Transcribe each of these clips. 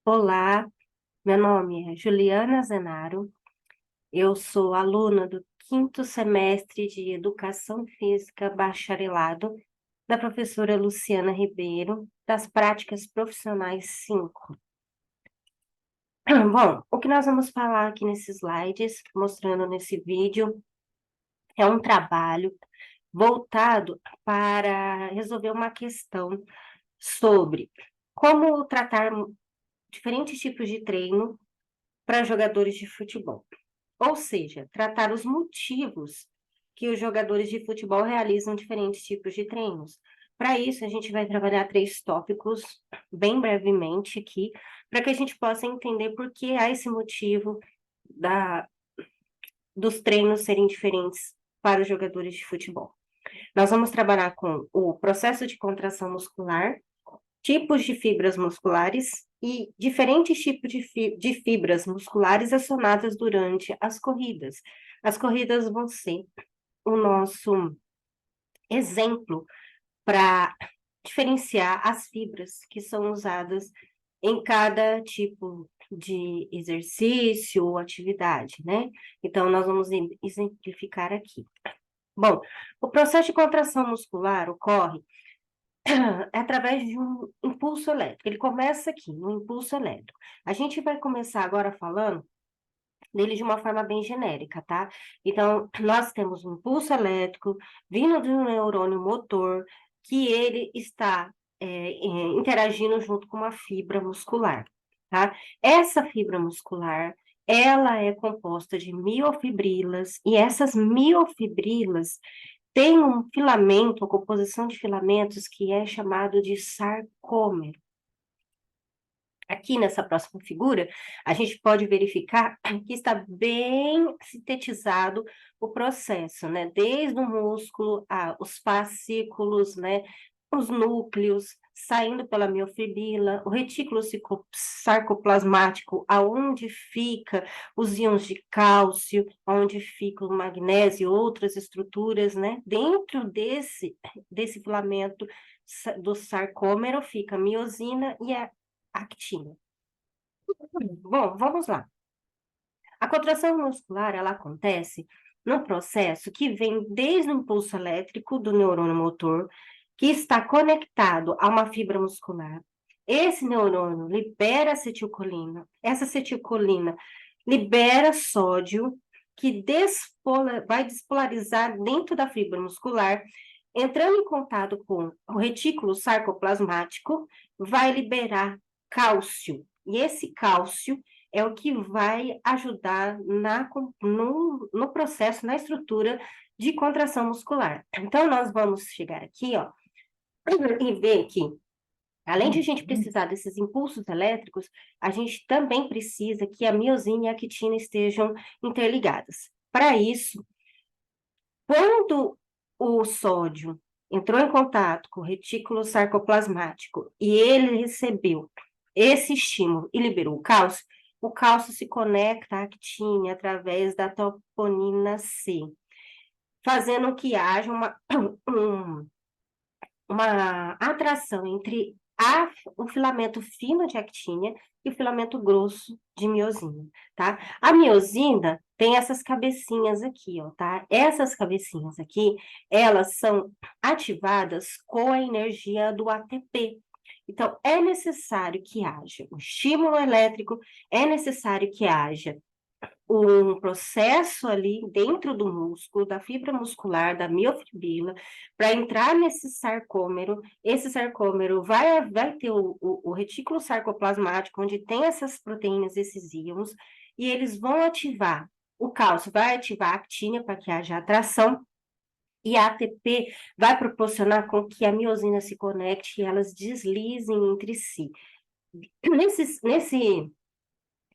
Olá, meu nome é Juliana Zenaro, eu sou aluna do quinto semestre de Educação Física Bacharelado da professora Luciana Ribeiro, das Práticas Profissionais 5. Bom, o que nós vamos falar aqui nesses slides, mostrando nesse vídeo, é um trabalho voltado para resolver uma questão sobre como tratar diferentes tipos de treino para jogadores de futebol. Ou seja, tratar os motivos que os jogadores de futebol realizam diferentes tipos de treinos. Para isso, a gente vai trabalhar 3 tópicos bem brevemente aqui, para que a gente possa entender por que há esse motivo dos treinos serem diferentes para os jogadores de futebol. Nós vamos trabalhar com o processo de contração muscular, tipos de fibras musculares e diferentes tipos de fibras musculares acionadas durante as corridas. As corridas vão ser o nosso exemplo para diferenciar as fibras que são usadas em cada tipo de exercício ou atividade, né? Então, nós vamos exemplificar aqui. Bom, o processo de contração muscular ocorre através de um impulso elétrico. Ele começa aqui, no impulso elétrico. A gente vai começar agora falando dele de uma forma bem genérica, tá? Então, nós temos um impulso elétrico vindo de um neurônio motor que ele está interagindo junto com uma fibra muscular, tá? Essa fibra muscular, ela é composta de miofibrilas, e essas miofibrilas tem um filamento, uma composição de filamentos que é chamado de sarcômero. Aqui nessa próxima figura, a gente pode verificar que está bem sintetizado o processo, né? Desde o músculo, os fascículos, né? Os núcleos, saindo pela miofibrila, o retículo sarcoplasmático, aonde fica os íons de cálcio, onde fica o magnésio e outras estruturas, né? Dentro desse filamento do sarcômero fica a miosina e a actina. Bom, vamos lá. A contração muscular, ela acontece num processo que vem desde o impulso elétrico do neurônio motor, que está conectado a uma fibra muscular. Esse neurônio libera acetilcolina. Essa acetilcolina libera sódio, que vai despolarizar dentro da fibra muscular, entrando em contato com o retículo sarcoplasmático, vai liberar cálcio. E esse cálcio é o que vai ajudar no processo, na estrutura de contração muscular. Então, nós vamos chegar aqui, ó, e ver que, além de a gente precisar desses impulsos elétricos, a gente também precisa que a miosina e a actina estejam interligadas. Para isso, quando o sódio entrou em contato com o retículo sarcoplasmático e ele recebeu esse estímulo e liberou o cálcio se conecta à actina através da troponina C, fazendo que haja uma atração entre o filamento fino de actina e o filamento grosso de miosina, tá? A miosina tem essas cabecinhas aqui, ó, tá? Essas cabecinhas aqui, elas são ativadas com a energia do ATP. Então, é necessário que haja um estímulo elétrico, é necessário que haja um processo ali dentro do músculo, da fibra muscular, da miofibrila, para entrar nesse sarcômero. Esse sarcômero vai ter o retículo sarcoplasmático, onde tem essas proteínas, esses íons, e eles vão ativar. O cálcio vai ativar a actina para que haja atração, e a ATP vai proporcionar com que a miosina se conecte e elas deslizem entre si.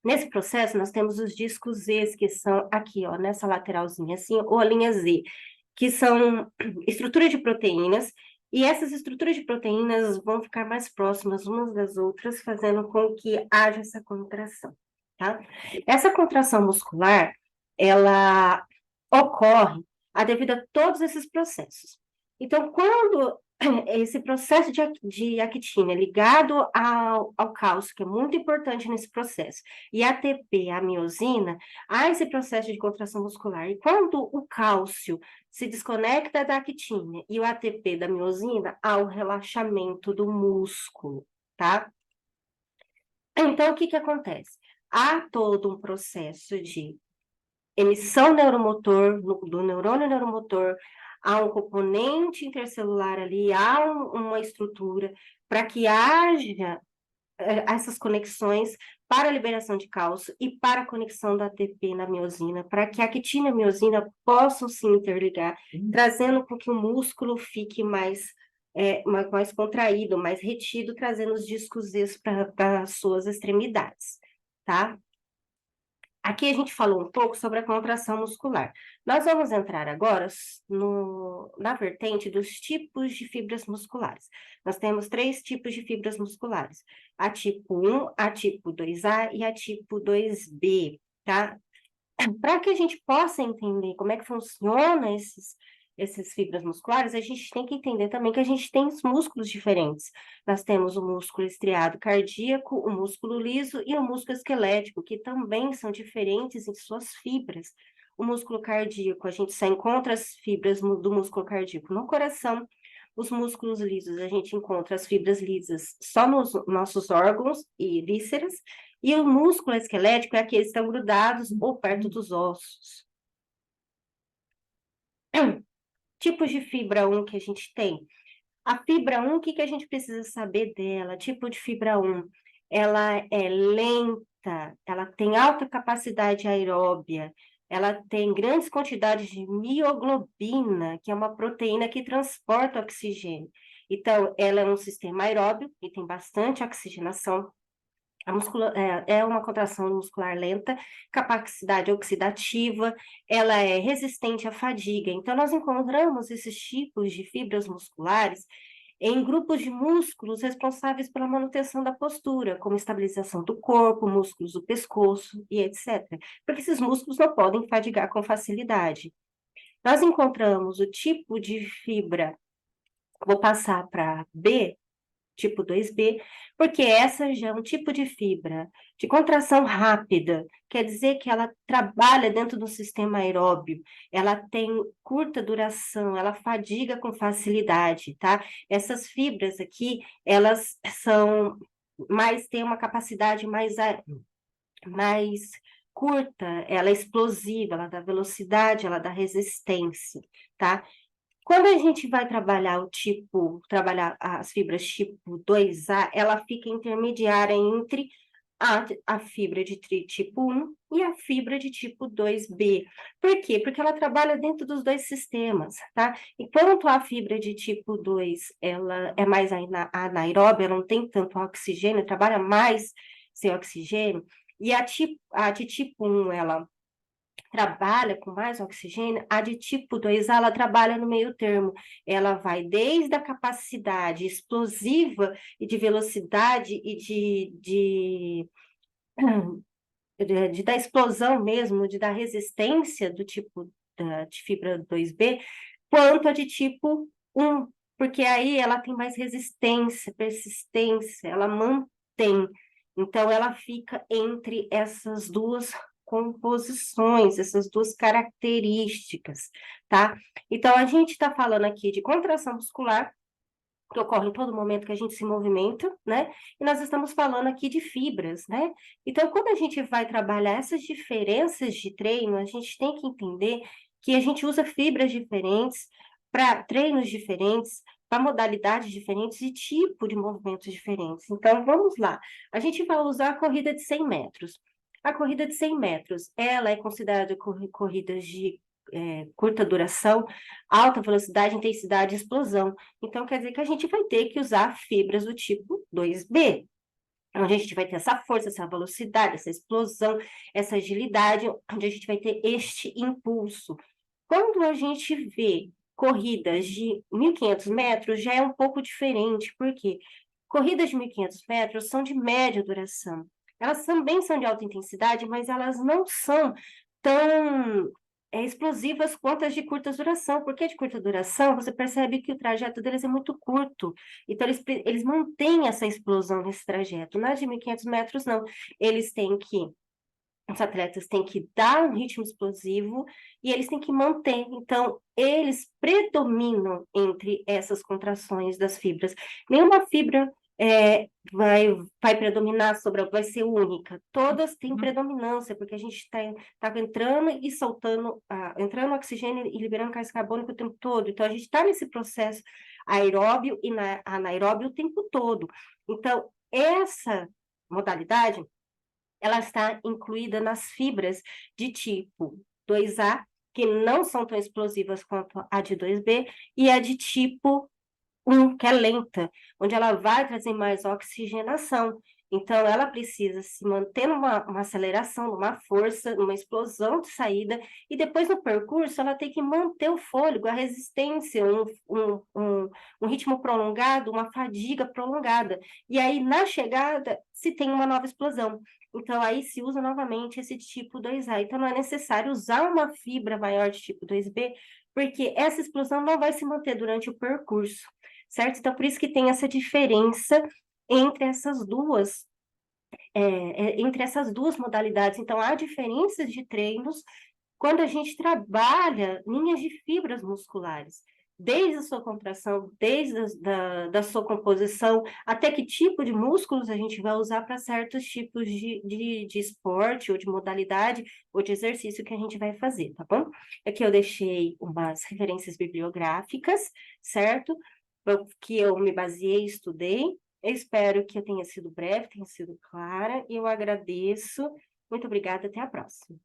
Nesse processo, nós temos os discos Z, que são aqui, ó, nessa lateralzinha assim, ou a linha Z, que são estruturas de proteínas, e essas estruturas de proteínas vão ficar mais próximas umas das outras, fazendo com que haja essa contração, tá? Essa contração muscular, ela ocorre devido a todos esses processos. Então, quando esse processo de actina ligado ao cálcio, que é muito importante nesse processo, e ATP, a miosina, há esse processo de contração muscular. E quando o cálcio se desconecta da actina e o ATP da miosina, há o relaxamento do músculo, tá? Então, o que que acontece? Há todo um processo de emissão neuromotor, do neurônio neuromotor, há um componente intercelular ali, há uma estrutura para que haja essas conexões para a liberação de cálcio e para a conexão da ATP na miosina, para que a actina e a miosina possam se interligar, trazendo com que o músculo fique mais contraído, mais retido, trazendo os discos para as suas extremidades, tá? Aqui a gente falou um pouco sobre a contração muscular. Nós vamos entrar agora na vertente dos tipos de fibras musculares. Nós temos 3 tipos de fibras musculares: a tipo 1, a tipo 2A e a tipo 2B, tá? Para que a gente possa entender como é que funciona essas fibras musculares, a gente tem que entender também que a gente tem os músculos diferentes. Nós temos o músculo estriado cardíaco, o músculo liso e o músculo esquelético, que também são diferentes em suas fibras. O músculo cardíaco, a gente só encontra as fibras do músculo cardíaco no coração. Os músculos lisos, a gente encontra as fibras lisas só nos nossos órgãos e vísceras. E o músculo esquelético é aqueles que estão grudados ou perto dos ossos. Tipos de fibra 1 que a gente tem. A fibra 1, o que a gente precisa saber dela? Tipo de fibra 1, ela é lenta, ela tem alta capacidade aeróbia, ela tem grandes quantidades de mioglobina, que é uma proteína que transporta oxigênio. Então, ela é um sistema aeróbio e tem bastante oxigenação. É uma contração muscular lenta, capacidade oxidativa, ela é resistente à fadiga. Então, nós encontramos esses tipos de fibras musculares em grupos de músculos responsáveis pela manutenção da postura, como estabilização do corpo, músculos do pescoço e etc. Porque esses músculos não podem fadigar com facilidade. Nós encontramos o tipo de fibra, vou passar para B, tipo 2B, porque essa já é um tipo de fibra de contração rápida, quer dizer que ela trabalha dentro do sistema aeróbio, ela tem curta duração, ela fadiga com facilidade, tá? Essas fibras aqui, elas têm uma capacidade mais curta, ela é explosiva, ela dá velocidade, ela dá resistência, tá? Quando a gente vai trabalhar as fibras tipo 2A, ela fica intermediária entre a fibra de tipo 1 e a fibra de tipo 2B. Por quê? Porque ela trabalha dentro dos dois sistemas, tá? Enquanto a fibra de tipo 2, ela é mais anaeróbia, ela não tem tanto oxigênio, trabalha mais sem oxigênio, e a de tipo 1, ela trabalha com mais oxigênio, a de tipo 2A, ela trabalha no meio termo. Ela vai desde a capacidade explosiva e de velocidade e de dar explosão mesmo, de dar resistência do tipo de fibra 2B, quanto a de tipo 1, porque aí ela tem mais resistência, persistência, ela mantém. Então, ela fica entre essas duas composições, essas duas características, tá? Então, a gente está falando aqui de contração muscular, que ocorre em todo momento que a gente se movimenta, né? E nós estamos falando aqui de fibras, né? Então, quando a gente vai trabalhar essas diferenças de treino, a gente tem que entender que a gente usa fibras diferentes para treinos diferentes, para modalidades diferentes e tipo de movimentos diferentes. Então, vamos lá. A gente vai usar a corrida de 100 metros. A corrida de 100 metros, ela é considerada corrida de curta duração, alta velocidade, intensidade e explosão. Então, quer dizer que a gente vai ter que usar fibras do tipo 2B, onde a gente vai ter essa força, essa velocidade, essa explosão, essa agilidade, onde a gente vai ter este impulso. Quando a gente vê corridas de 1.500 metros, já é um pouco diferente, porque corridas de 1.500 metros são de média duração. Elas também são de alta intensidade, mas elas não são tão explosivas quanto as de curta duração. Porque de curta duração, você percebe que o trajeto deles é muito curto. Então, eles mantêm essa explosão nesse trajeto. Nas de 1.500 metros, não. Eles têm que os atletas têm que dar um ritmo explosivo e eles têm que manter. Então, eles predominam entre essas contrações das fibras. Nenhuma fibra vai predominar sobre, vai ser única. Todas têm Uhum. predominância, porque a gente está entrando e soltando, entrando oxigênio e liberando gás carbônico o tempo todo. Então, a gente está nesse processo aeróbio e anaeróbio o tempo todo. Então, essa modalidade ela está incluída nas fibras de tipo 2A, que não são tão explosivas quanto a de 2B, e a de tipo 1, que é lenta, onde ela vai trazer mais oxigenação. Então, ela precisa se manter numa aceleração, numa força, numa explosão de saída, e depois no percurso ela tem que manter o fôlego, a resistência, um ritmo prolongado, uma fadiga prolongada. E aí, na chegada, se tem uma nova explosão. Então, aí se usa novamente esse tipo 2A. Então, não é necessário usar uma fibra maior de tipo 2B, porque essa explosão não vai se manter durante o percurso, certo? Então, por isso que tem essa diferença entre entre essas duas modalidades. Então, há diferenças de treinos quando a gente trabalha linhas de fibras musculares, desde a sua contração, desde da sua composição, até que tipo de músculos a gente vai usar para certos tipos de esporte, ou de modalidade, ou de exercício que a gente vai fazer, tá bom? Aqui eu deixei umas referências bibliográficas, certo? Que eu me baseei, estudei. Eu espero que eu tenha sido breve, tenha sido clara, e eu agradeço. Muito obrigada, até a próxima.